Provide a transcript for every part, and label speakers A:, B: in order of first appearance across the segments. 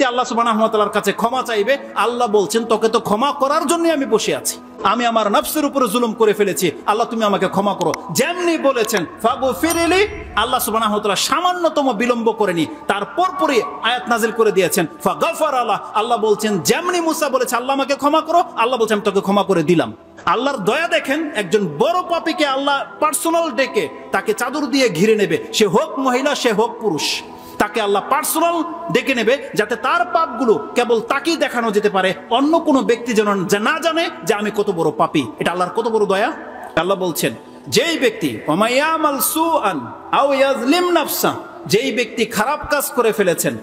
A: ব্যক্তি আল্লাহ সুবহানাহু ওয়া তাআলার কাছে ক্ষমা চাইবে, আল্লাহ বলছেন তোকে তো ক্ষমা করার জন্য আমি বসে আছি, আমি আমার নফসের উপরে জুলুম করে ফেলেছি, আল্লাহ তুমি আমাকে ক্ষমা করো। যেমনি বলেছেন ফাগফিরলি, আল্লাহ সুবহানাহু ওয়া তাআলা সামান্যতম বিলম্ব করেনি, তারপর পরে আয়াত নাজিল করে দিয়েছেন ফাগফারালা। আল্লাহ বলছেন যেমনি মুসা বলেছে আল্লাহ আমাকে ক্ষমা করো, আল্লাহ বলছেন আমি তোকে ক্ষমা করে দিলাম। আল্লাহর দয়া দেখেন, একজন বড় পাপীকে আল্লাহ পার্সোনাল ডেকে তাকে চাদর দিয়ে ঘিরে নেবে, সে হোক মহিলা সে হোক পুরুষ, তাকে আল্লাহ পার্সোনাল ডেকে নেবে যাতে তার পাপগুলো কেবল তাকেই দেখানো যেতে পারে, অন্য কোনো ব্যক্তি যেন না জানে যে আমি কত বড় পাপী। এটা আল্লাহর কত বড় দয়া। আল্লাহ বলছেন যেই ব্যক্তি ওমাইয়ামাল সুআন আও ইয়াজলিম নাফসা, যেই ব্যক্তি খারাপ কাজ করে ফেলেছেন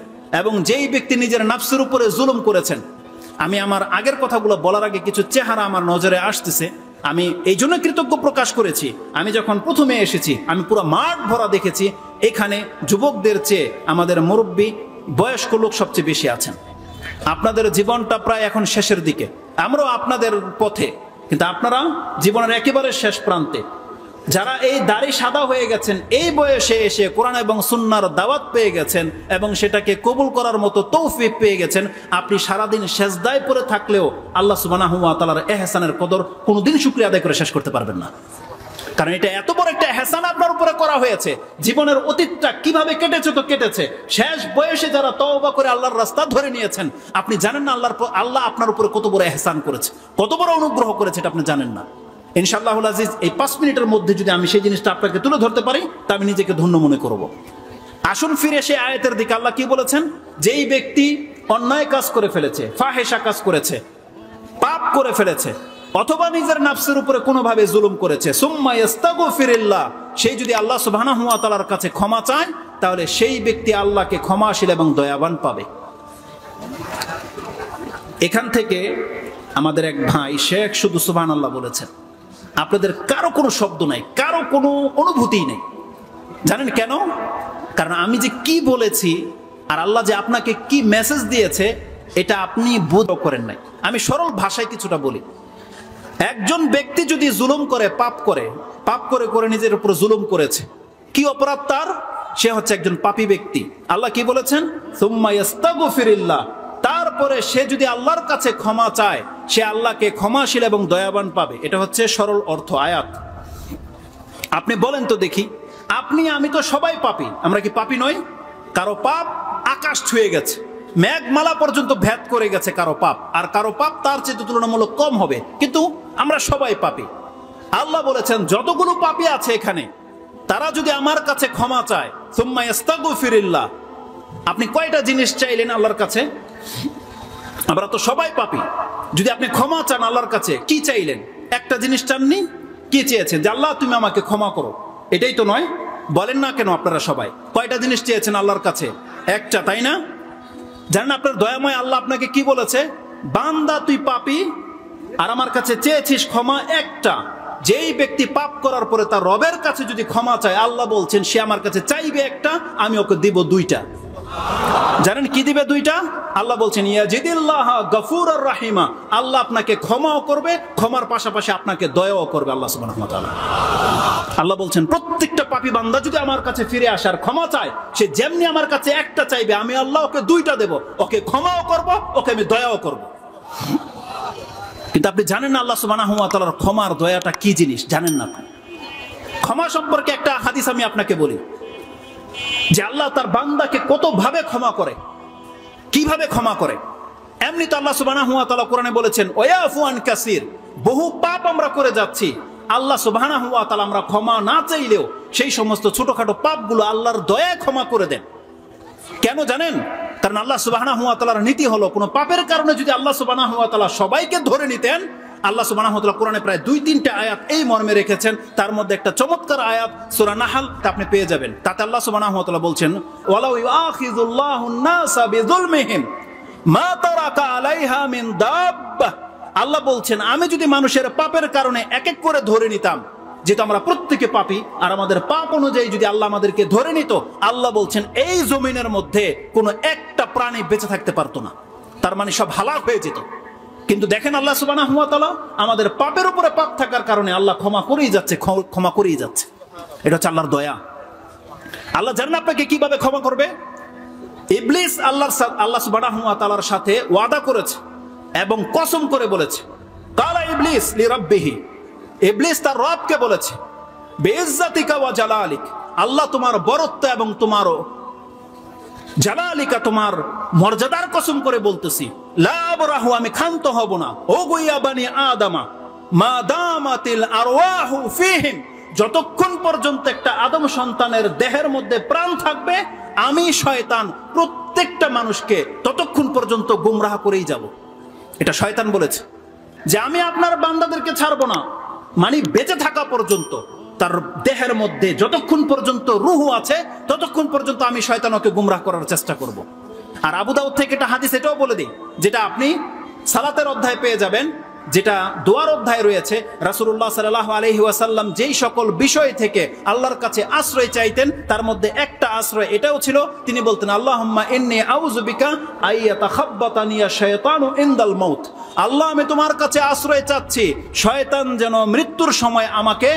A: এবং যেই ব্যক্তি নিজের নাফসের উপরে জুলুম করেছেন। আমি আমার আগের কথাগুলো বলার আগে কিছু চেহারা আমার নজরে আসতেছে, আমি এই জন্য কৃতজ্ঞ প্রকাশ করেছি। আমি যখন প্রথমে এসেছি আমি পুরো মাঠ ভরা দেখেছি, এখানে যুবকদের চেয়ে আমাদের মুরব্বী বয়স্ক লোক সবচেয়ে বেশি আছেন। আপনাদের জীবনটা প্রায় এখন শেষের দিকে, আমরাও আপনাদের পথে, কিন্তু আপনারা জীবনের একেবারে শেষ প্রান্তে। যারা এই দাড়ি সাদা হয়ে গেছেন, এই বয়সে এসে কোরআন এবং সুন্নাহর দাওয়াত পেয়ে গেছেন এবং সেটাকে কবুল করার মতো তৌফিক পেয়ে গেছেন, আপনি সারাদিন সেজদায় পড়ে থাকলেও আল্লাহ সুবহানাহু ওয়া তাআলার ইহসানের কদর কোনোদিন শুকরিয়া আদায় করে শেষ করতে পারবেন না। কারণ এটা এত বড় একটা ইহসান আপনার উপরে করা হয়েছে। জীবনের অতীতটা কিভাবে কেটেছে তো কেটেছে, শেষ বয়সে যারা তওবা করে আল্লাহর রাস্তা ধরে নিয়েছেন, আপনি জানেন না আল্লাহ আপনার উপরে কত বড় ইহসান করেছে, কত বড় অনুগ্রহ করেছে, এটা আপনি জানেন না। ইনশাআল্লাহুল আজিজ এই 5 মিনিটের মধ্যে যদি আমি সেই জিনিসটা আপনাকে তুলে ধরতে পারি তা আমি নিজেকে ধন্য মনে করব। আসুন ফিরে সেই আয়াতের দিকে। আল্লাহ কি বলেছেন? যেই ব্যক্তি অন্যায় কাজ করে ফেলেছে, ফাহেশা কাজ করেছে, পাপ করে ফেলেছে, অথবা নিজের নাফসের উপরে কোনোভাবে জুলুম করেছে, সুম্মা ইস্তাগফিরিল্লাহ, সেই যদি আল্লাহ সুবহানাহু ওয়া তাআলার কাছে ক্ষমা চায়, তাহলে সেই ব্যক্তি আল্লাহকে ক্ষমাশীল এবং দয়াবান পাবে। এখান থেকে আমাদের এক ভাই শেখ শুধু সুবহানাল্লাহ বলেছেন, আপনাদের কারো কোনো শব্দ নাই, কারো কোনো অনুভূতি নেই। জানেন কেন? কারণ আমি যে কি বলেছি আর আল্লাহ যে আপনাকে কি মেসেজ দিয়েছে এটা আপনি বোধ করেন নাই। আমি সরল ভাষায় কিছুটা বলি। একজন ব্যক্তি যদি জুলুম করে, পাপ করে করে নিজের উপর জুলুম করেছে, কি অপরাধ তার? সে হচ্ছে একজন পাপী ব্যক্তি। আল্লাহ কি বলেছেন? সুম্মা ইস্তাগফিরিল্লাহ, তারপরে সে যদি আল্লাহর কাছে ক্ষমা চায়, সে আল্লাহকে ক্ষমাশীল এবং দয়াবান পাবে। এটা হচ্ছে সরল অর্থ আয়াত। আপনি বলেন তো দেখি, আপনি আমি তো সবাই পাপী, আমরা কি পাপী নই? কারো পাপ আকাশ ছুঁয়ে গেছে, মেঘমালা পর্যন্ত ভেদ করে গেছে কারো পাপ, আর কারো পাপ তার চেয়ে তুলনামূলক কম হবে, কিন্তু আমরা সবাই পাপী। আল্লাহ বলেছেন যতগুলো পাপী আছে এখানে, তারা যদি আমার কাছে ক্ষমা চায়, সুম্মা ইস্তাগফিরিল্লাহ, আপনি কয়টা জিনিস চাইলেন আল্লাহর কাছে? আমরা তো সবাই পাপী। যদি আপনি ক্ষমা চান আল্লাহর কাছে, কি চাইলেন? একটা জিনিস চাননি? কি চেয়েছেন? যে আল্লাহ তুমি আমাকে ক্ষমা করো, এটাই তো নয়? বলেন না কেন আপনারা সবাই? কয়টা জিনিস চেয়েছেন আল্লাহর কাছে? একটা, তাই না? জানেন আপনার দয়াময় আল্লাহ আপনাকে কি বলেছে? বান্দা তুই পাপী আর আমার কাছে চেয়েছিস ক্ষমা একটা। যেই ব্যক্তি পাপ করার পরে তার রবের কাছে যদি ক্ষমা চায়, আল্লাহ বলছেন সে আমার কাছে চাইবে একটা, আমি ওকে দিব দুইটা। জানেন কি দিবে দুইটা? আল্লাহ বলছেন ইয়াজিদিল্লাহ গফুরুর রাহিমা, আল্লাহ আপনাকে ক্ষমাও করবে, ক্ষমার পাশাপাশি আপনাকে দয়াও করবে আল্লাহ সুবহানাহু ওয়া তাআলা। আল্লাহ বলছেন প্রত্যেকটা পাপী বান্দা যদি আমার কাছে ফিরে আসার ক্ষমা চায়, সে যেমনি আমার কাছে একটা চাইবে, আমি আল্লাহ ওকে দুইটা দেব, ওকে ক্ষমাও করব, ওকে আমি দয়াও করব। কিন্তু আপনি জানেন না আল্লাহ সুবহানাহু ওয়া তাআলার ক্ষমার দয়াটা কি জিনিস? জানেন না। ক্ষমা সম্পর্কে একটা হাদিস আমি আপনাকে বলি, যে আল্লাহ তার বান্দাকে কত ভাবে ক্ষমা করে, কিভাবে ক্ষমা করে। এমনি তো আল্লাহ সুবহানাহু ওয়া তাআলা কোরআনে বলেছেন ওয়ায়াফু আন কাসির, বহু পাপ আমরা করে যাচ্ছি, আল্লাহ সুবহানাহু ওয়া তাআলা আমরা ক্ষমা না চাইলেও সেই সমস্ত ছোটখাটো পাপগুলো আল্লাহর দয়ায় ক্ষমা করে দেন। কেন জানেন? কারণ আল্লাহ সুবহানাহু ওয়া তাআলার নীতি হলো, কোনো পাপের কারণে যদি আল্লাহ সুবহানাহু ওয়া তাআলা সবাইকে ধরে নিতেন, আল্লাহ সুবহানাহু ওয়া তাআলা কোরআনে প্রায় 2-3টা আয়াত এই মর্মে রেখেছেন। তার মধ্যে একটা চমৎকার আয়াত সূরা নাহল আপনি পেয়ে যাবেন। তাতে আল্লাহ সুবহানাহু ওয়া তাআলা বলছেন ওয়ালাউ ইউআখিযুল্লাহুন নাসা বিযুলমিহিম মা তারাকা আলাইহা মিন দাব্বাহ, আল্লাহ বলছেন আমি যদি মানুষের পাপের কারণে এক এক করে ধরে নিতাম, যেহেতু আমরা প্রত্যেকে পাপী, আর আমাদের পাপ অনুযায়ী যদি আল্লাহ আমাদেরকে ধরে নিত, আল্লাহ বলছেন এই জমিনের মধ্যে কোনো একটা প্রাণী বেঁচে থাকতে পারতো না, তার মানে সব হালাক হয়ে যেত। কিন্তু দেখেন আল্লাহ সুবহানাহু ওয়া তাআলা আমাদের পাপের উপরে পাপ থাকার কারণে আল্লাহ ক্ষমা করেই যাচ্ছে, ক্ষমা করেই যাচ্ছে। এটা হচ্ছে আল্লাহর দয়া। আল্লাহ জানেন আপনাকে কিভাবে ক্ষমা করবে? ইবলিস আল্লাহ সুবহানাহু ওয়া তাআলার সাথে ওয়াদা করেছে এবং কসম করে বলেছে, কালা ইবলিস লিরাব্বিহি, ইবলিস তার রবকে বলেছে, বিইজ্জাতিকা ওয়া জালালিক, আল্লাহ তোমার বরত্ব এবং তোমার জালালিকা তোমার মর্যাদার কসম করে বলতেছি, লা আবরাহু, আমি ক্ষান্ত হব না, ও গুইয়া বানি আদামা মা দামাতিল আরওয়াহু ফীহিম, যতক্ষণ পর্যন্ত একটা আদম সন্তানের দেহের মধ্যে প্রাণ থাকবে আমি শয়তান প্রত্যেকটা মানুষকে ততক্ষণ পর্যন্ত গুমরাহ করেই যাব। এটা শয়তান বলেছে যে আমি আপনার বান্দাদেরকে ছাড়বো না, মানে বেঁচে থাকা পর্যন্ত, তার দেহের মধ্যে যতক্ষণ পর্যন্ত রূহ আছে ততক্ষণ পর্যন্ত আমি শয়তান ওকে গুমরাহ করার চেষ্টা করব। আর আবু দাউদ থেকে একটা হাদিস এটাও বলে দিই, যেটা আপনি সালাতের অধ্যায় পেয়ে যাবেন, যেটা দোয়ার অধ্যায় রয়েছে। রাসূলুল্লাহ সাল্লাল্লাহু আলাইহি ওয়াসাল্লাম যেই সকল বিষয় থেকে আল্লাহর কাছে আশ্রয় চাইতেন তার মধ্যে একটা আশ্রয় এটাও ছিল, তিনি বলতেন আল্লাহুম্মা ইন্নী আউযু বিকা আইয়াতাখাব্বাতানিয়া শায়তানু ইনদাল মাউত, আল্লাহ আমি তোমার কাছে আশ্রয় চাচ্ছি শয়তান যেন মৃত্যুর সময় আমাকে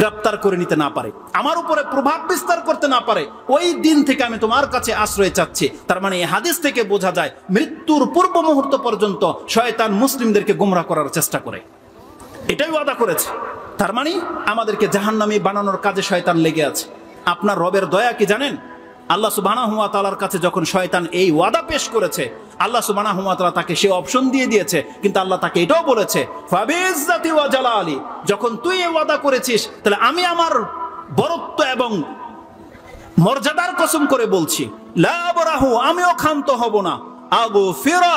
A: গ্রেফতার করে নিতে না পারে, আমার উপরে প্রভাব বিস্তার করতে না পারে, ওই দিন থেকে আমি তোমার কাছে আশ্রয় চাচ্ছি। তার মানে এই হাদিস থেকে বোঝা যায় মৃত্যুর পূর্ব মুহূর্ত পর্যন্ত শয়তান মুসলিমদেরকে গোমরাহ করার চেষ্টা করে, এটাই ওয়াদা করেছে। তার মানে আমাদেরকে জাহান্নামী বানানোর কাজে শয়তান লেগে আছে। আপনার রবের দয়া কি জানেন? আল্লাহ সুবহানাহু ওয়া তাআলার কাছে যখন শয়তান এই ওয়াদা পেশ করেছে, আল্লাহ সুবহানাহু ওয়া তাআলা তাকে সে অপশন দিয়ে দিয়েছে, কিন্তু আল্লাহ তাকে এটাও বলেছে ফাবিজ্জাতি ওয়া জালালি, যখন তুই এই ওয়াদা করেছিস তাহলে আমি আমার বরত্ব এবং মর্যাদার কসম করে বলছি, লা আবরাহু, আমিও ক্ষান্ত হব না, আগফিরা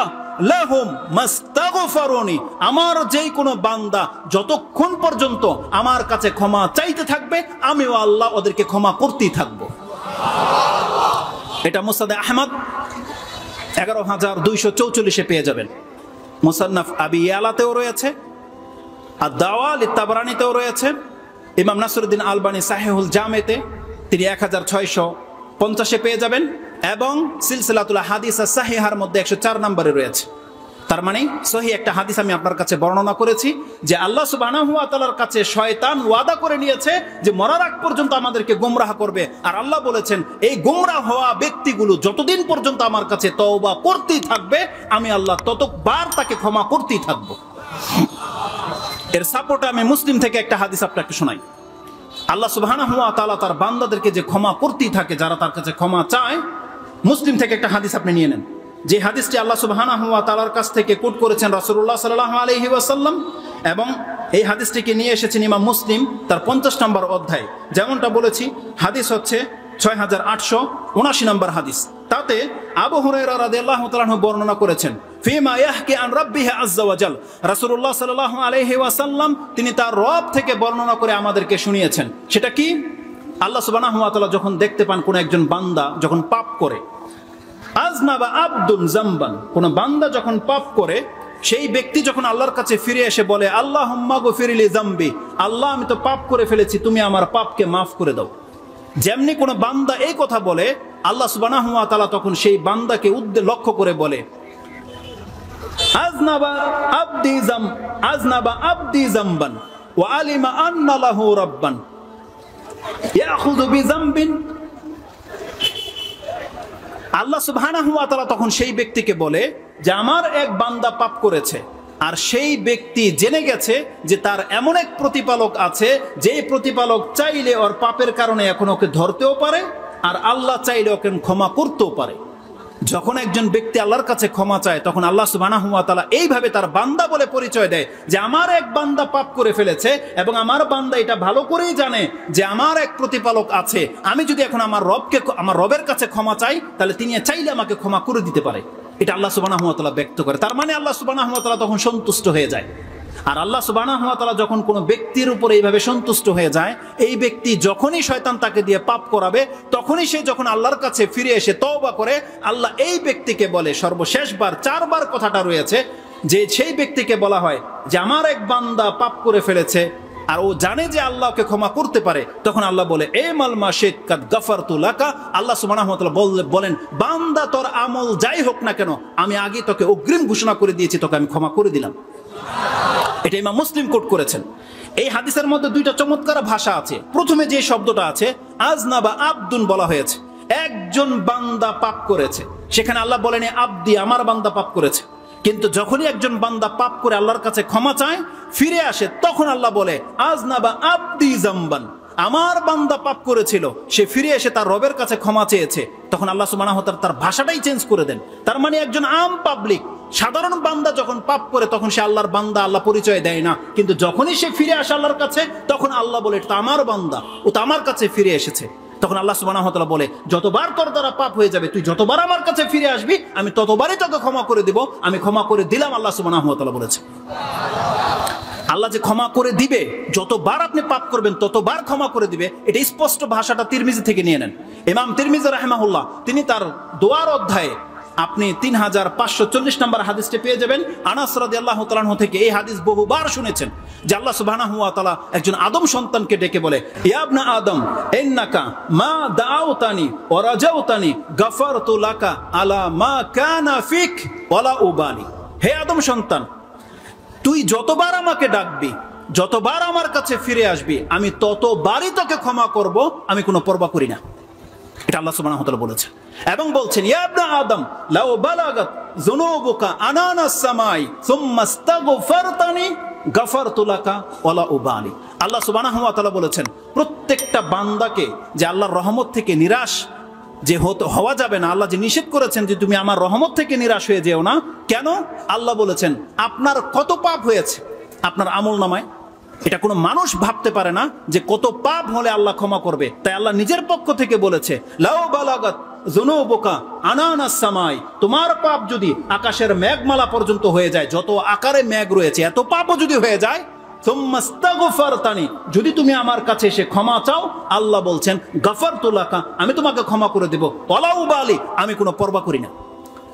A: লাহুম মাস্তাগফারুনি, আমার যেই কোনো বান্দা যতক্ষণ পর্যন্ত আমার কাছে ক্ষমা চাইতে থাকবে আমিও আল্লাহ ওদেরকে ক্ষমা করতেই থাকবো। এটা মুসনাদে আহমদ 11,244 পেয়ে যাবেন, মুসান্নাফ আবি ইয়ালাতেও রয়েছে, আর দাওয়া লিতাবরানিতেও রয়েছে, ইমাম নাসিরউদ্দিন আলবানী সাহিহুল জামেতে তিনি 1650 পেয়ে যাবেন, এবং সিলসিলাতুল হাদিস সাহিহার মধ্যে 104 নম্বরে রয়েছে। তার মানে সহি একটা হাদিস আমি আপনার কাছে বর্ণনা করেছি যে আল্লাহ সুবহানাহু ওয়া তাআলার কাছে শয়তান ওয়াদা করে নিয়েছে যে মরার আগ পর্যন্ত আমাদেরকে গোমরাহ করবে, আর আল্লাহ বলেছেন এই গোমরাহ হওয়া ব্যক্তিগুলো যতদিন পর্যন্ত আমার কাছে তওবা করতেই থাকবে আমি আল্লাহ ততবার তাকে ক্ষমা করতেই থাকবো। এর সাপোর্টে আমি মুসলিম থেকে একটা হাদিস আপনাকে শোনাই। আল্লাহ সুবহানাহু ওয়া তাআলা তার বান্দাদেরকে যে ক্ষমা করতেই থাকে যারা তার কাছে ক্ষমা চায়, মুসলিম থেকে একটা হাদিস আপনি নিয়ে নেন, যে হাদিসটি আল্লাহ সুবহানাহু ওয়া তাআলার কাছ থেকে কোট করেছেন রাসূলুল্লাহ সাল্লাল্লাহু আলাইহি ওয়াসাল্লাম, এবং এই হাদিসটিকে নিয়ে এসেছেন ইমাম মুসলিম তার 50 নম্বর অধ্যায়। যেমনটা বলেছি হাদিস হচ্ছে 6879 নম্বর হাদিস। তাতে আবু হুরায়রা রাদিয়াল্লাহু তাআলা আনহু বর্ণনা করেছেন ফিমা ইয়াহকি আন রাব্বিহি আযজা ওয়া জাল, রাসূলুল্লাহ সাল্লাল্লাহু আলাইহি ওয়াসাল্লাম তিনি তার রব থেকে বর্ণনা করে আমাদেরকে শুনিয়েছেন। সেটা কি? আল্লাহ সুবহানাহু ওয়া তাআলা যখন দেখতে পান কোন একজন বান্দা যখন পাপ করে, আজনাবা আবদুন জামবান, কোন বান্দা যখন পাপ করে, সেই ব্যক্তি যখন আল্লাহর কাছে ফিরে এসে বলে আল্লাহুম্মা গফিরলি জামবি, আল্লাহ আমি তো পাপ করে ফেলেছি, তুমি আমার পাপকে মাফ করে দাও, যেমনি কোন বান্দা এই কথা বলে আল্লাহ সুবহানাহু ওয়া তাআলা তখন সেই বান্দাকে লক্ষ্য করে বলে আজনাবা আবদি জামবান ওয়া আলিমা আন্না লাহু রাব্বান ইয়াখুযু বিজামবিন। আল্লাহ সুবহানাহু ওয়া তাআলা তখন সেই ব্যক্তিকে বলে যে আমার এক বান্দা পাপ করেছে, আর সেই ব্যক্তি জেনে গেছে যে তার এমন এক প্রতিপালক আছে যে প্রতিপালক চাইলে ওর পাপের কারণে এখন ওকে ধরতেও পারে, আর আল্লাহ চাইলে ওকে ক্ষমা করতেও পারে। যখন একজন ব্যক্তি আল্লাহর কাছে ক্ষমা চায় তখন আল্লাহ সুবহানাহু ওয়া তাআলা এইভাবে তার বান্দা বলে পরিচয় দেয় যে আমার এক বান্দা পাপ করে ফেলেছে এবং আমার বান্দা এটা ভালো করেই জানে যে আমার এক প্রতিপালক আছে, আমি যদি এখন আমার রবের কাছে ক্ষমা চাই তাহলে তিনি চাইলে আমাকে ক্ষমা করে দিতে পারে। এটা আল্লাহ সুবহানাহু ওয়া তাআলা ব্যক্ত করে। তার মানে আল্লাহ সুবহানাহু ওয়া তাআলা তখন সন্তুষ্ট হয়ে যায়। আর আল্লাহ সুবহানাহু ওয়া তাআলা যখন কোনো ব্যক্তির উপরে এইভাবে সন্তুষ্ট হয়ে যায়, এই ব্যক্তি যখনই শয়তান তাকে দিয়ে পাপ করাবে তখনই সে যখন আল্লাহর কাছে ফিরে এসে তওবা করে, আল্লাহ এই ব্যক্তিকে বলে, সর্বশেষবার 4 বার কথাটা রয়েছে যে সেই ব্যক্তিকে বলা হয় যে আমার এক বান্দা পাপ করে ফেলেছে আর ও জানে যে আল্লাহকে ক্ষমা করতে পারে, তখন আল্লাহ বলে এ মাল মাশিত কাদ গাফারতু লাকা, আল্লাহ সুবহানাহু ওয়া তাআলা বলেন বান্দা তোর আমল যাই হোক না কেন আমি আগে তোকে অগ্রিম ঘোষণা করে দিয়েছি, তোকে আমি ক্ষমা করে দিলাম। এটা ইমাম মুসলিম কোট করেছেন। এই হাদিসের মধ্যে 2টা চমৎকার ভাষা আছে। প্রথমে যে শব্দটা আছে আজনাবা আবদুন বলা হয়েছে, একজন বান্দা পাপ করেছে, সেখানে আল্লাহ বলেনি আব্দি, আমার বান্দা পাপ করেছে। কিন্তু যখনই একজন বান্দা পাপ করে আল্লাহর কাছে ক্ষমা চায়, ফিরে আসে, তখন আল্লাহ বলে আজনাবা আব্দি জামবান, আমার বান্দা পাপ করেছিল, সে ফিরে এসে তার রবের কাছে ক্ষমা চেয়েছে। তখন আল্লাহ সুবহানাহু ওয়া তাআলা তার ভাষাটাই চেঞ্জ করে দেন। তার মানে একজন আম পাবলিক, সাধারণ বান্দা যখন পাপ করে তখন সে আল্লাহর বান্দা, আল্লাহ পরিচয় দেয় না। কিন্তু যখনই সে ফিরে আসে আল্লাহর কাছে, তখন আল্লাহ বলে এটা আমার বান্দা, ও তো আমার কাছে ফিরে এসেছে। তখন আল্লাহ সুবহানাহু ওয়া তাআলা বলে যতবার তোর দ্বারা পাপ হয়ে যাবে, তুই যতবার আমার কাছে ফিরে আসবি, আমি ততবারই তোকে ক্ষমা করে দিব। আমি ক্ষমা করে দিলাম, আল্লাহ সুবহানাহু ওয়া তাআলা বলেছে। আল্লাহ যে ক্ষমা করে দিবে, যতবার আপনি পাপ করবেন ততবার ক্ষমা করে দিবে, এটা স্পষ্ট ভাষাটা তিরমিজি থেকে নিয়ে নেন। ইমাম তিরমিজি রাহিমাহুল্লাহ তিনি তার দোয়ার অধ্যায়ে আপনি 3540 নম্বর হাদিসটি পেয়ে যাবেন। আনাস রাদিয়াল্লাহু তাআলা আনহু থেকে এই হাদিস বহুবার শুনেছেন যে আল্লাহ সুবহানাহু ওয়া তাআলা একজন আদম সন্তানকে ডেকে বলে, ইয়া ইবনা আদম ইন্নাকা মা দাআউতানি ওয়া রাজাউতানি গাফারতু লাকা আলা মা কানা ফিক ওয়ালা উবালি। হে আদম সন্তান, তুই যতবার আমাকে ডাকবি, যতবার আমার কাছে ফিরে আসবি, আমি ততবারই তোকে ক্ষমা করব, আমি কোনো পরোয়া করি না। এটা আল্লাহ সুবহানাহু ওয়া তাআলা বলেছেন। এবং বলছেন ইয়া ইবনা আদম লাউ বালাগাত যুনুবুকা আনানাস সামাই সুম্মা ইস্তাগফারতানি গাফারতু লাকা ওয়ালা উবালি। আল্লাহ সুবহানাহু ওয়া তাআলা বলেছেন প্রত্যেকটা বান্দাকে যে আল্লাহর রহমত থেকে নিরাশ যে হওয়া যাবে না, আল্লাহ যে নিষেধ করেছেন যে তুমি আমার রহমত থেকে নিরাশ হয়ে যেও না। কেন? আল্লাহ বলেছেন আপনার কত পাপ হয়েছে আপনার আমলনামায়, এটা কোনো মানুষ ভাবতে পারে না যে কত পাপ হলে আল্লাহ ক্ষমা করবে। তাই আল্লাহ নিজের পক্ষ থেকে বলেছে লাউ বালাগাত যুনুবুকা আনানাস সামাই, তোমার পাপ যদি আকাশের মেঘমালা পর্যন্ত হয়ে যায়, যত আকারে মেঘ রয়েছে এত পাপও যদি হয়ে যায়, যদি তুমি আমার কাছে এসে ক্ষমা চাও, আল্লাহ বলছেন গাফারতু লাকা, আমি তোমাকে ক্ষমা করে দেব, ওয়ালা উবালি, আমি কোনো পরোয়া করি না।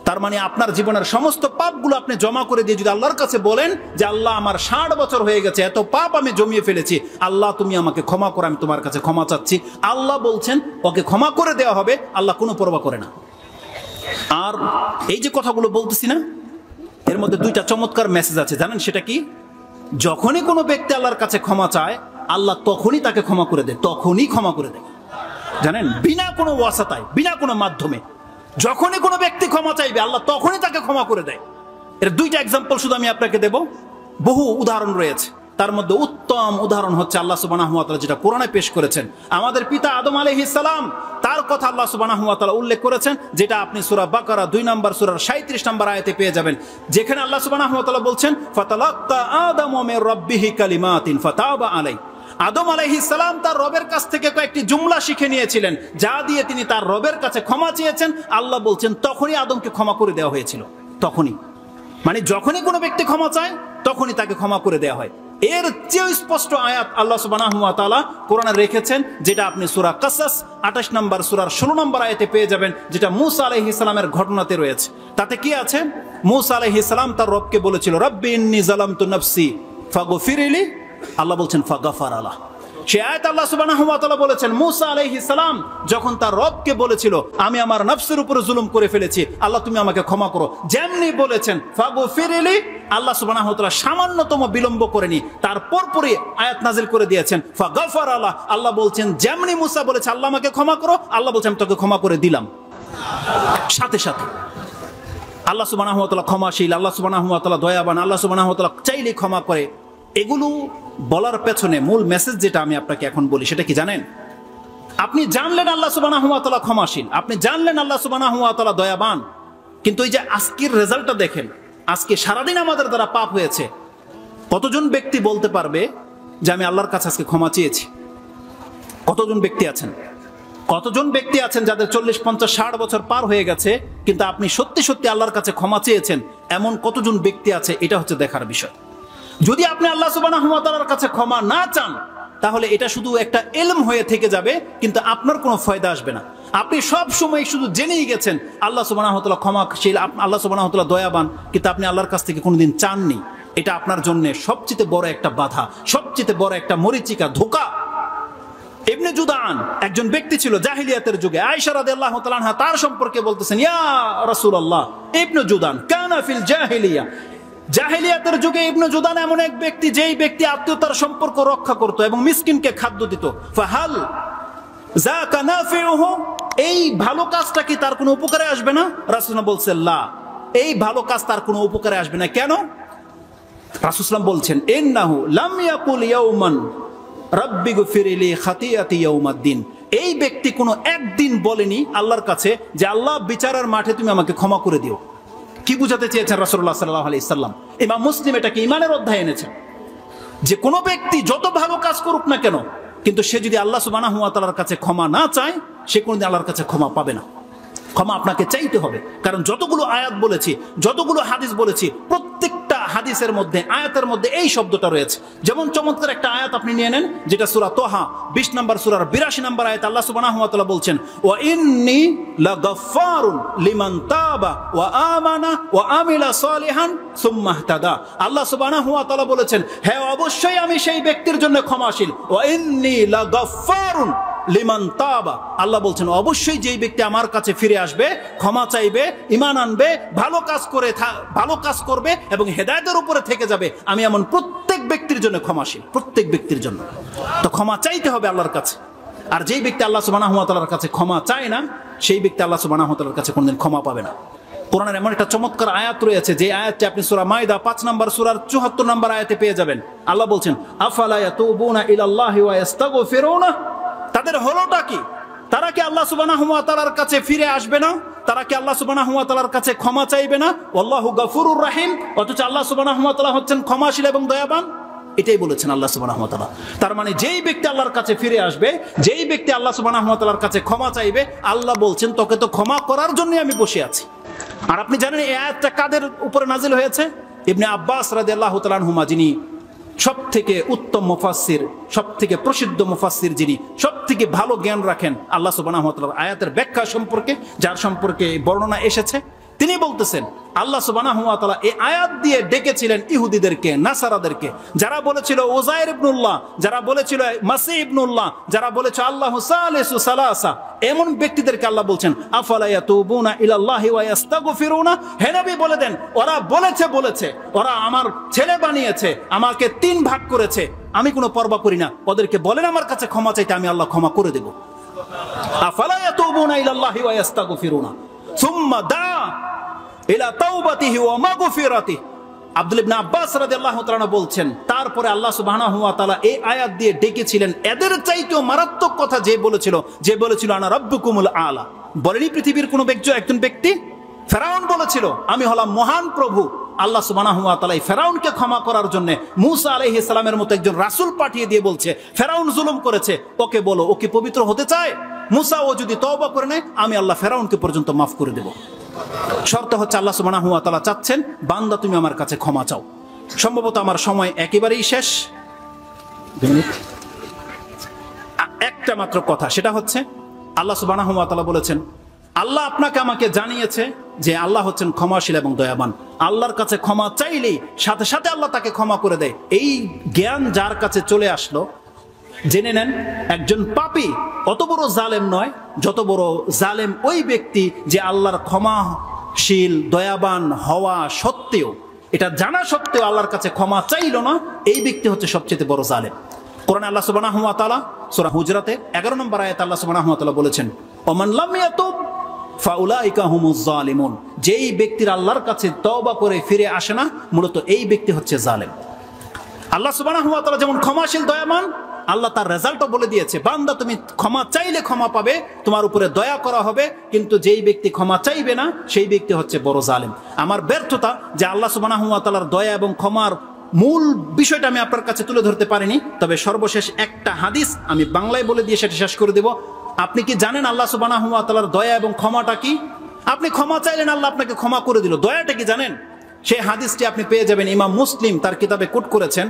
A: তার মানে আপনার জীবনের সমস্ত পাপগুলো আপনি জমা করে দিয়ে যদি আল্লাহর কাছে বলেন যে আল্লাহ আমার 60 বছর হয়ে গেছে, এত পাপ আমি জমিয়ে ফেলেছি, আল্লাহ তুমি আমাকে ক্ষমা করো, আমি তোমার কাছে ক্ষমা চাচ্ছি, আল্লাহ বলছেন ওকে ক্ষমা করে দেওয়া হবে। আল্লাহ কোনো পরোয়া করে না। আর এই যে কথাগুলো বলতেছি না, এর মধ্যে দুইটা চমৎকার মেসেজ আছে, জানেন সেটা কি? যখনই কোনো ব্যক্তি আল্লাহর কাছে ক্ষমা চায়, আল্লাহ তখনই তাকে ক্ষমা করে দেয়, তখনই ক্ষমা করে দেয়, জানেন, বিনা কোনো ওয়াসাতায়, বিনা কোনো মাধ্যমে। যখনই কোনো ব্যক্তি ক্ষমা চাইবে, আল্লাহ তখনই তাকে ক্ষমা করে দেয়। এর দুইটা এক্সাম্পল শুধু আমি আপনাকে দেব, বহু উদাহরণ রয়েছে। তার মধ্যে উত্তম উদাহরণ হচ্ছে আল্লাহ সুবহানাহু ওয়া তাআলা যেটা কোরআনে পেশ করেছেন, আমাদের পিতা আদম আলাইহিস সালাম, তার কথা আল্লাহ সুবহানাহু ওয়া তাআলা উল্লেখ করেছেন, যেটা আপনি সূরা বাকারা 2 নম্বর সূরার 37 নম্বর আয়াতে পেয়ে যাবেন, যেখানে আল্লাহ সুবহানাহু ওয়া তাআলা বলছেন ফাতালাক্কা আদামু মির রাব্বিহি কালিমাতিন ফাতাবা আলাইহি। আদম আলাইহিস সালাম তার রবের কাছ থেকে কয়েকটি জুমলা শিখে নিয়েছিলেন, যা দিয়ে তিনি তার রবের কাছে ক্ষমা চেয়েছেন। আল্লাহ বলছেন তখনই আদমকে ক্ষমা করে দেওয়া হয়েছিল, তখনই, মানে যখনই কোনো ব্যক্তি ক্ষমা চায় তখনই তাকে ক্ষমা করে দেওয়া হয়। এর চেয়ে স্পষ্ট আয়াত আল্লাহ সুবহানাহু ওয়া তাআলা কোরআনে রেখেছেন, যেটা আপনি সূরা কাসাস 28 নম্বর সূরার 16 নম্বর আয়াতে পেয়ে যাবেন, যেটা মূসা আলাইহিস সালামের ঘটনাতে রয়েছে। তাতে কি আছে? মূসা আলাইহিস সালাম তার রবকে বলেছিল রব্বি ইন্নী যালামতু নাফসি ফাগফিরলি, আল্লাহ বলছেন ফাগাফার আলাহ। সে আয়াত আল্লাহ সুবহানাহু ওয়া তাআলা বলেছেন মূসা আলাইহিস সালাম যখন তার রবকে বলেছিল আমি আমার নফসের উপরে জুলুম করে ফেলেছি, আল্লাহ তুমি আমাকে ক্ষমা করো, যেমনি বলেছেন ফাগফিরলি, আল্লাহ সুবহানাহু ওয়া তাআলা সামান্যতম বিলম্ব করেনি, তার পরপরই আয়াত নাজিল করে দিয়েছেন ফাগাফার আলাহ। আল্লাহ বলছেন যেমনি মূসা বলেছে আল্লাহ আমাকে ক্ষমা করো, আল্লাহ বলছেন আমি তোকে ক্ষমা করে দিলাম, সাথে সাথে। আল্লাহ সুবহানাহু ওয়া তাআলা ক্ষমাশীল, আল্লাহ সুবহানাহু ওয়া তাআলা দয়াবান, আল্লাহ সুবহানাহু ওয়া তাআলা চাইলে ক্ষমা করে। এগুলো বলার পেছনে মূল মেসেজ যেটা আমি আপনাকে এখন বলি সেটা কি জানেন? আপনি জানলেন আল্লাহ সুবহানাহু ওয়া তাআলা ক্ষমাশীল, আপনি জানলেন আল্লাহ সুবহানাহু ওয়া তাআলা দয়াবান, কিন্তু এই যে আজকের রেজাল্টটা দেখেন, আজকে সারাদিন আমাদের দ্বারা পাপ হয়েছে, কতজন ব্যক্তি বলতে পারবে যে আমি আল্লাহর কাছে আজকে ক্ষমা চেয়েছি? কতজন ব্যক্তি আছেন? কতজন ব্যক্তি আছেন যাদের 40, 50, 60 বছর পার হয়ে গেছে, কিন্তু আপনি সত্যি সত্যি আল্লাহর কাছে ক্ষমা চেয়েছেন? এমন কতজন ব্যক্তি আছে? এটা হচ্ছে দেখার বিষয়। যদি আপনি আল্লাহ সুবহানাহু ওয়া তাআলার কাছে ক্ষমা না চান, তাহলে এটা শুধু একটা ইলম হয়ে থেকে যাবে, কিন্তু আপনার কোনো ফায়দা আসবে না। আপনি সব সময় শুধু জেনেই গেছেন আল্লাহ সুবহানাহু ওয়া তাআলা ক্ষমাশীল, আল্লাহ সুবহানাহু ওয়া তাআলা দয়াবান, কিন্তু আপনি আল্লাহর কাছ থেকে কোনোদিন চাননি। এটা আপনার জন্য সবচেয়ে বড় একটা বাধা, সবচেয়ে বড় একটা মরিচিকা, ধোঁকা। ইবনে জুদান একজন ব্যক্তি ছিল জাহিলিয়াতের যুগে। আয়েশা রাদিয়াল্লাহু তাআলা আনহা তার সম্পর্কে বলতেছেন, ইয়া রাসূলুল্লাহ, ইবনে জুদান কানা ফিল জাহিলিয়া, জাহিলিয়াতের যুগে ইবনে জুদান এমন এক ব্যক্তি যেই ব্যক্তি আত্মীয়তার সম্পর্ক রক্ষা করত এবং মিসকিনকে খাদ্য দিত। ফাহাল যাকা নাফিউহু এই ভালো কাজটা কি তার কোনো উপকারে আসবে না? রাসূল বলছে লা, এই ভালো কাজ তার কোনো উপকারে আসবে না। কেন? রাসূল বলছেন ইন্নাহু লাম ইয়াকুল ইয়াওমান রাব্বি গফিরলি খাতিয়াতি ইয়াউমাদ্দিন। এই ব্যক্তি কোনো একদিন বলেনি আল্লাহর কাছে যে আল্লাহ বিচারের মাঠে তুমি আমাকে ক্ষমা করে দিও। কি বুঝাতে চেয়েছেন রাসূলুল্লাহ সাল্লাল্লাহু আলাইহি সাল্লাম? ইমাম মুসলিম এটাকে ঈমানের অধ্যায়ে এনেছেন যে কোনো ব্যক্তি যত ভালো কাজ করুক না কেন, কিন্তু সে যদি আল্লাহ সুবহানাহু ওয়া তাআলার কাছে ক্ষমা না চায়, সে কোনোদিন আল্লাহর কাছে ক্ষমা পাবে না। ক্ষমা আপনাকে চাইতে হবে, কারণ যতগুলো আয়াত বলেছি, যতগুলো হাদিস বলেছি, প্রত্যেকটা হাদিসের মধ্যে, আয়াতের মধ্যে এই শব্দটা রয়েছে। যেমন চমৎকার একটা আয়াত আপনি নিয়ে নেন, যেটা সূরা তোহা 20 নম্বর সূরার 82 নম্বর আয়াত। আল্লাহ সুবহানাহু ওয়া তাআলা বলছেন ওয়া ইন্নী লাগাফফারুন লিমান তাবা ওয়া আমানা ওয়া আমিলা সালিহান সুম্মা ইহতাদা। আল্লাহ সুবহানাহু ওয়া তাআলা বলেছেন, হ্যাঁ অবশ্যই আমি সেই ব্যক্তির জন্য ক্ষমাশীল। ওয়া ইন্নী লাগাফফারুন লিমান তাবা, আল্লাহ বলছেন অবশ্যই যেই ব্যক্তি আমার কাছে ফিরে আসবে, ক্ষমা চাইবে, ঈমান আনবে, ভালো কাজ করবে এবং হেদায়েতের উপরে থেকে যাবে, আমি এমন প্রত্যেক ব্যক্তির জন্য ক্ষমাশীল, প্রত্যেক ব্যক্তির জন্য। তো ক্ষমা চাইতে হবে আল্লাহর কাছে। আর যেই ব্যক্তি আল্লাহ সুবহানাহু ওয়া তাআলার কাছে ক্ষমা চায় না, সেই ব্যক্তি আল্লাহ সুবহানাহু ওয়া তাআলার কাছে কোনদিন ক্ষমা পাবে না। কোরআনের এমন একটা চমৎকার আয়াত রয়েছে, যে আয়াতটি আপনি সূরা মাইদা 5 নম্বর সূরার 74 নম্বর আয়াতে পেয়ে যাবেন। আল্লাহ বলছেন আফালা ইয়াতুবুনা ইলাল্লাহি ওয়া ইস্তাগফিরুনা। তাদের হলোটা কি? তারা কি আল্লাহ সুবহানাহু ওয়া তাআলার কাছে ফিরে আসবে না? তারা কি আল্লাহ সুবহানাহু ওয়া তাআলার কাছে ক্ষমা চাইবে না? আল্লাহু গফুরুর রহিম, অথচ আল্লাহ সুবহানাহু ওয়া তাআলা হচ্ছেন ক্ষমাশীল এবং দয়াবান। এটাই বলেছেন আল্লাহ সুবহানাহু ওয়া তাআলা। তার মানে যেই ব্যক্তি আল্লাহর কাছে ফিরে আসবে, যেই ব্যক্তি আল্লাহ সুবহানাহু ওয়া তাআলার কাছে ক্ষমা চাইবে, আল্লাহ বলছেন তোকে তো ক্ষমা করার জন্যই আমি বসে আছি। আর আপনি জানেন এই আয়াতটা কাদের উপরে নাজিল হয়েছে? ইবনে আব্বাস রাদিয়াল্লাহু তাআলা আনহুমা, যিনি সব থেকে উত্তম মুফাসসির, সব থেকে প্রসিদ্ধ মুফাসসির, যিনি সব থেকে ভালো জ্ঞান রাখেন আল্লাহ সুবহানাহু ওয়া তাআলার আয়াতের ব্যাখ্যা সম্পর্কে, যার সম্পর্কে বর্ণনা এসেছে, তিনি বলতেছেন আল্লাহ সুবহানাহু ওয়া তাআলা এই আয়াত দিয়ে ডেকেছিলেন ইহুদিদেরকে, নাসারাদেরকে, যারা বলেছিল ওযাইর ইবনুল্লাহ, যারা বলেছিল মাসীহ ইবনুল্লাহ, যারা বলেছে আল্লাহু সালিসু সালাসা, এমন ব্যক্তিদেরকে আল্লাহ বলছেন আফালা ইয়াতুবুনা ইলাল্লাহি ওয়া ইস্তাগফিরুনা। হে নবী বলে দেন, ওরা বলেছে ওরা আমার ছেলে বানিয়েছে, আমাকে 3 ভাগ করেছে, আমি কোনো পরোয়া করি না, ওদেরকে বলেন আমার কাছে ক্ষমা চাইতে, আমি আল্লাহ ক্ষমা করে দেব। আফালা ইয়াতুবুনা ইলাল্লাহি ওয়া ইস্তাগফিরুনা সুম্মা দা ইলা তাওবাতিহি ওয়া মাগফিরাতিহি। আব্দুল্লাহ ইবনে আব্বাস রাদিয়াল্লাহু তাআলা বলছেন, তারপরে আল্লাহ সুবহানাহু ওয়া তাআলা এই আয়াত দিয়ে ডেকেছিলেন এদের চাইতেও মারাত্মক কথা যে বলেছিল আনা রাব্বুকুমুল আলা। বলেনি পৃথিবীর কোন একজন ব্যক্তি? ফেরাউন বলেছিল আমি হলাম মহান প্রভু। আল্লাহ সুবহানাহু ওয়া তাআলা ফেরাউনকে ক্ষমা করার জন্য মূসা আলাইহিস সালামের মতো একজন রাসূল পাঠিয়ে দিয়ে বলছে, ফেরাউন জুলুম করেছে, ওকে বলো, ও কি পবিত্র হতে চায়? মূসা ও যদি তওবা করে নেয়, আমি আল্লাহ ফেরাউনকে পর্যন্ত মাফ করে দেব। শর্ত হচ্ছে আল্লাহ সুবহানাহু ওয়া তাআলা চাচ্ছেন বান্দা তুমি আমার কাছে ক্ষমা চাও। সম্ভবত আমার সময় একেবারেই শেষ। একটা মাত্র কথা, সেটা হচ্ছে আল্লাহ সুবহানাহু ওয়া তাআলা বলেছেন আল্লাহ আপনাকে আমাকে জানিয়েছে যে আল্লাহ হচ্ছেন ক্ষমাশীল এবং দয়াবান। আল্লাহর কাছে ক্ষমা চাইলেই সাথে সাথে আল্লাহ তাকে ক্ষমা করে দেয়। এই জ্ঞান যার কাছে চলে আসলো, জেনে নেন একজন পাপী অত বড় জালেম নয়, যত বড় জালেম ওই ব্যক্তি যে আল্লাহর ক্ষমাশীল দয়াবান হওয়া সত্ত্বেও, এটা জানা সত্ত্বেও আল্লাহর কাছে ক্ষমা চাইল না, এই ব্যক্তি হচ্ছে সবচেয়ে বড় জালেম। কোরআনে আল্লাহ সুবহানাহু ওয়া তাআলা সূরা হুজরাতে 11 নম্বর আয়াতে আল্লাহ সুবহানাহু ওয়া তাআলা বলেছেন ওমান লাম ইয়াতুব ফাউলাইকা হুমুজ জালিমুন। যেই ব্যক্তির আল্লাহর কাছে তওবা করে ফিরে আসে না, মূলত এই ব্যক্তি হচ্ছে জালেম। আল্লাহ সুবহানাহু ওয়া তাআলা যেমন ক্ষমাশীল দয়াবান, আল্লাহ তার রেজাল্টও বলে দিয়েছে, বান্দা তুমি ক্ষমা চাইলে ক্ষমা পাবে, তোমার উপরে দয়া করা হবে, কিন্তু যেই ব্যক্তি ক্ষমা চাইবে না সেই ব্যক্তি হচ্ছে বড় জালেম। আমার ব্যর্থতা যে আল্লাহ সুবহানাহু ওয়া তাআলার দয়া এবং ক্ষমার মূল বিষয়টা আমি আপনার কাছে তুলে ধরতে পারিনি। তবে সর্বশেষ একটা হাদিস আমি বাংলায় বলে দিয়ে সেটা শেষ করে দেব। আপনি কি জানেন আল্লাহ সুবহানাহু ওয়া তাআলার দয়া এবং ক্ষমাটা কি? আপনি ক্ষমা চাইলেন, আল্লাহ আপনাকে ক্ষমা করে দিল, দয়াটা কি জানেন? সেই হাদিসটি আপনি পেয়ে যাবেন, ইমাম মুসলিম তার কিতাবে কোট করেছেন।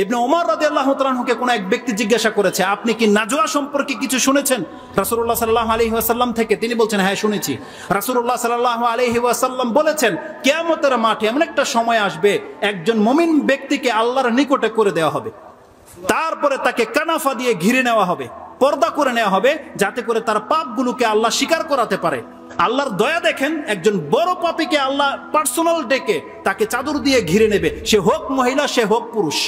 A: ইবনে ওমর রাদিয়াল্লাহু তাআলা আনহুকে কোন এক ব্যক্তি জিজ্ঞাসা করেছে, আপনি কি নাজওয়া সম্পর্কে কিছু শুনেছেন রাসূলুল্লাহ সাল্লাল্লাহু আলাইহি ওয়াসাল্লাম থেকে? তিনি বলছেন, হ্যাঁ শুনেছি। রাসূলুল্লাহ সাল্লাল্লাহু আলাইহি ওয়াসাল্লাম বলেছেন, কিয়ামতের মাঠে এমন একটা সময় আসবে, একজন মুমিন ব্যক্তিকে আল্লাহর নিকটে করে দেওয়া হবে, তারপরে তাকে কানাফা দিয়ে ঘিরে নেওয়া হবে, পর্দা করে নেওয়া হবে, যাতে করে তার পাপগুলোকে আল্লাহ স্বীকার করাতে পারে। আল্লাহর দয়া দেখেন, একজন বড় পাপীকে আল্লাহ পার্সোনাল ডেকে তাকে চাদর দিয়ে ঘিরে নেবে, সে হোক মহিলা সে হোক পুরুষ।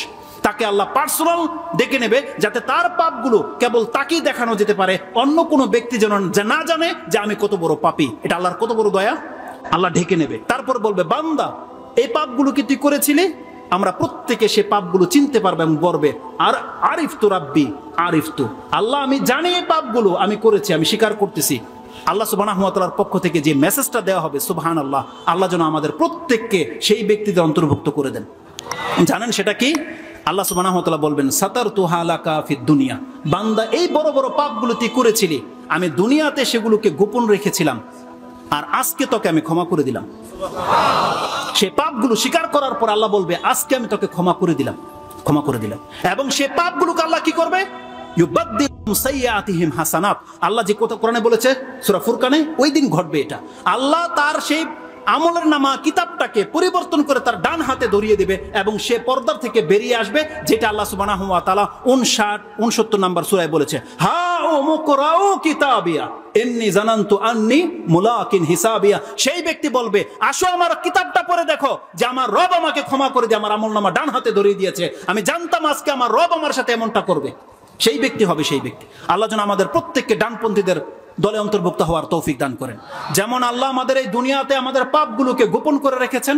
A: তাকে আল্লাহ পার্সোনাল ডেকে নেবে, যাতে তার পাপগুলো কেবল তাকেই দেখানো যেতে পারে, অন্য কোনো ব্যক্তি যেন না জানে যে আমি কত বড় পাপী। এটা আল্লাহর কত বড় দয়া। আল্লাহ ঢেকে নেবে, তারপর বলবে, বান্দা এই পাপগুলো কি তুই করেছিলি? আমরা প্রত্যেকে সে পাপগুলো চিনতে পারবো এবং বলবে, আর আরিফ তু রাব্বি আরিফ তু, আল্লাহ আমি জানি এই পাপগুলো আমি করেছি, আমি স্বীকার করতেছি। আল্লাহ সুবহানাহু ওয়া তাআলার পক্ষ থেকে যে মেসেজটা দেওয়া হবে, সুবহানাল্লাহ, আল্লাহ যেন আমাদের প্রত্যেককে সেই ব্যক্তিদের অন্তর্ভুক্ত করে দেন। জানেন সেটা কি? আল্লাহ সুবহানাহু ওয়া তাআলা বলবেন, সাতারতুহা লাকা ফিদ দুনিয়া, বান্দা এই বড় বড় পাপগুলো তুই করেছিলি, আমি দুনিয়াতে সেগুলোকে গোপন রেখেছিলাম, আর আজকে তোকে আমি ক্ষমা করে দিলাম। সে পাপগুলো স্বীকার করার পর আল্লাহ বলবে, আজকে আমি তোকে ক্ষমা করে দিলাম, ক্ষমা করে দিলাম। এবং সে পাপগুলোকে আল্লাহ কি করবে? ইউবাদদিলুহুম সাইয়্যাতিহিম হাসানাত। আল্লাহ যে কথা কোরআনে বলেছে সূরা ফুরকানে, ওই দিন ঘটবে এটা। আল্লাহ তার সেই আমলের নামা কিতাবটাকে পরিবর্তন করে তার ডান হাতে ধরিয়ে দেবে এবং সে পর্দার থেকে বেরিয়ে আসবে, যেটা আল্লাহ সুবহানাহু ওয়া তাআলা 59 নম্বর সূরায় বলেছে, হা উমকুরাউ কিতাবিয়া ইন্নী জানান্তু আন্নী মুলাকিন হিসাবিয়া। সেই ব্যক্তি বলবে, আসো আমার কিতাবটা পড়ে দেখো যে আমার রব আমাকে ক্ষমা করে দিয়ে আমার আমলনামা ডান হাতে ধরিয়ে দিয়েছে, আমি জানতাম আজকে আমার রব আমার সাথে এমনটা করবে। সেই ব্যক্তি হবে সেই ব্যক্তি। আল্লাহ যেন আমাদের প্রত্যেককে ডানপন্থীদের দলে অন্তর্ভুক্ত হওয়ার তৌফিক দান করেন। যেমন আল্লাহ আমাদের এই দুনিয়াতে আমাদের পাপগুলোকে গোপন করে রেখেছেন,